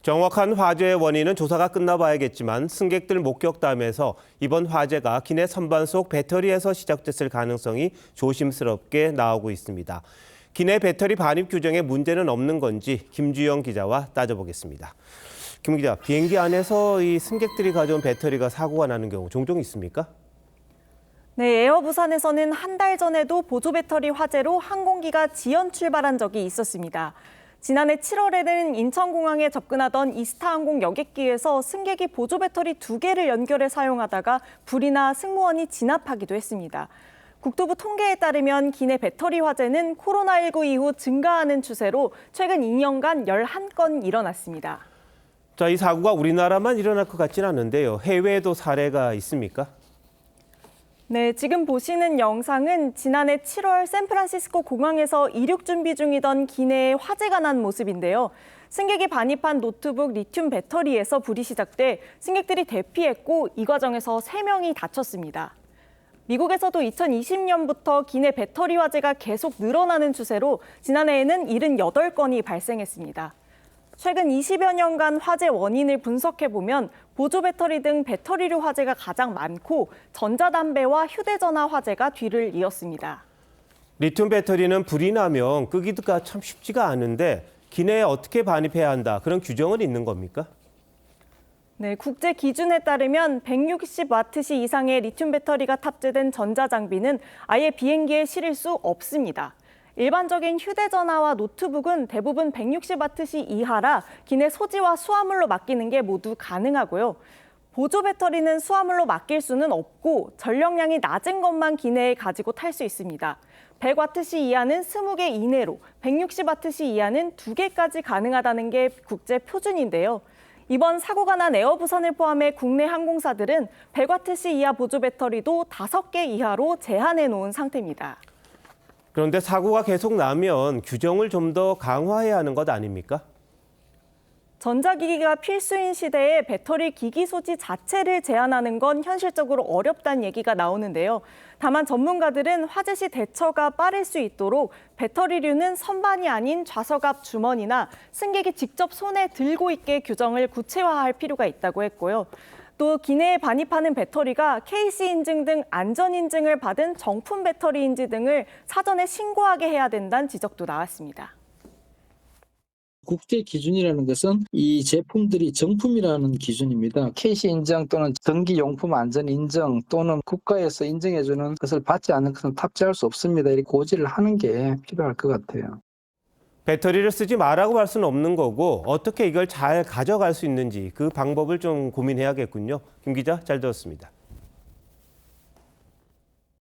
정확한 화재의 원인은 조사가 끝나봐야겠지만 승객들 목격담에서 이번 화재가 기내 선반 속 배터리에서 시작됐을 가능성이 조심스럽게 나오고 있습니다. 기내 배터리 반입 규정에 문제는 없는 건지 김주영 기자와 따져보겠습니다. 김 기자, 비행기 안에서 이 승객들이 가져온 배터리가 사고가 나는 경우 종종 있습니까? 네, 에어부산에서는 한 달 전에도 보조 배터리 화재로 항공기가 지연 출발한 적이 있었습니다. 지난해 7월에는 인천공항에 접근하던 이스타항공 여객기에서 승객이 보조 배터리 2개를 연결해 사용하다가 불이 나 승무원이 진압하기도 했습니다. 국토부 통계에 따르면 기내 배터리 화재는 코로나19 이후 증가하는 추세로 최근 2년간 11건 일어났습니다. 자, 이 사고가 우리나라만 일어날 것 같지는 않은데요. 해외에도 사례가 있습니까? 네, 지금 보시는 영상은 지난해 7월 샌프란시스코 공항에서 이륙 준비 중이던 기내에 화재가 난 모습인데요. 승객이 반입한 노트북 리튬 배터리에서 불이 시작돼 승객들이 대피했고 이 과정에서 3명이 다쳤습니다. 미국에서도 2020년부터 기내 배터리 화재가 계속 늘어나는 추세로 지난해에는 78건이 발생했습니다. 최근 20여 년간 화재 원인을 분석해보면 보조 배터리 등 배터리류 화재가 가장 많고 전자담배와 휴대전화 화재가 뒤를 이었습니다. 리튬 배터리는 불이 나면 끄기가 참 쉽지가 않은데 기내에 어떻게 반입해야 한다, 그런 규정은 있는 겁니까? 네, 국제 기준에 따르면 160와트시 이상의 리튬 배터리가 탑재된 전자장비는 아예 비행기에 실을 수 없습니다. 일반적인 휴대전화와 노트북은 대부분 160와트시 이하라 기내 소지와 수화물로 맡기는 게 모두 가능하고요. 보조 배터리는 수화물로 맡길 수는 없고 전력량이 낮은 것만 기내에 가지고 탈 수 있습니다. 100와트시 이하는 20개 이내로, 160와트시 이하는 2개까지 가능하다는 게 국제 표준인데요. 이번 사고가 난 에어부산을 포함해 국내 항공사들은 100와트시 이하 보조 배터리도 5개 이하로 제한해 놓은 상태입니다. 그런데 사고가 계속 나면 규정을 좀 더 강화해야 하는 것 아닙니까? 전자기기가 필수인 시대에 배터리 기기 소지 자체를 제한하는 건 현실적으로 어렵다는 얘기가 나오는데요. 다만 전문가들은 화재 시 대처가 빠를 수 있도록 배터리류는 선반이 아닌 좌석 앞 주머니나 승객이 직접 손에 들고 있게 규정을 구체화할 필요가 있다고 했고요. 또 기내에 반입하는 배터리가 KC 인증 등 안전 인증을 받은 정품 배터리인지 등을 사전에 신고하게 해야 된다는 지적도 나왔습니다. 국제 기준이라는 것은 이 제품들이 정품이라는 기준입니다. KC 인증 또는 전기용품 안전 인증 또는 국가에서 인정해주는 것을 받지 않는 것은 탑재할 수 없습니다. 이렇게 고지를 하는 게 필요할 것 같아요. 배터리를 쓰지 말라고 할 수는 없는 거고 어떻게 이걸 잘 가져갈 수 있는지 그 방법을 좀 고민해야겠군요. 김 기자, 잘 들었습니다.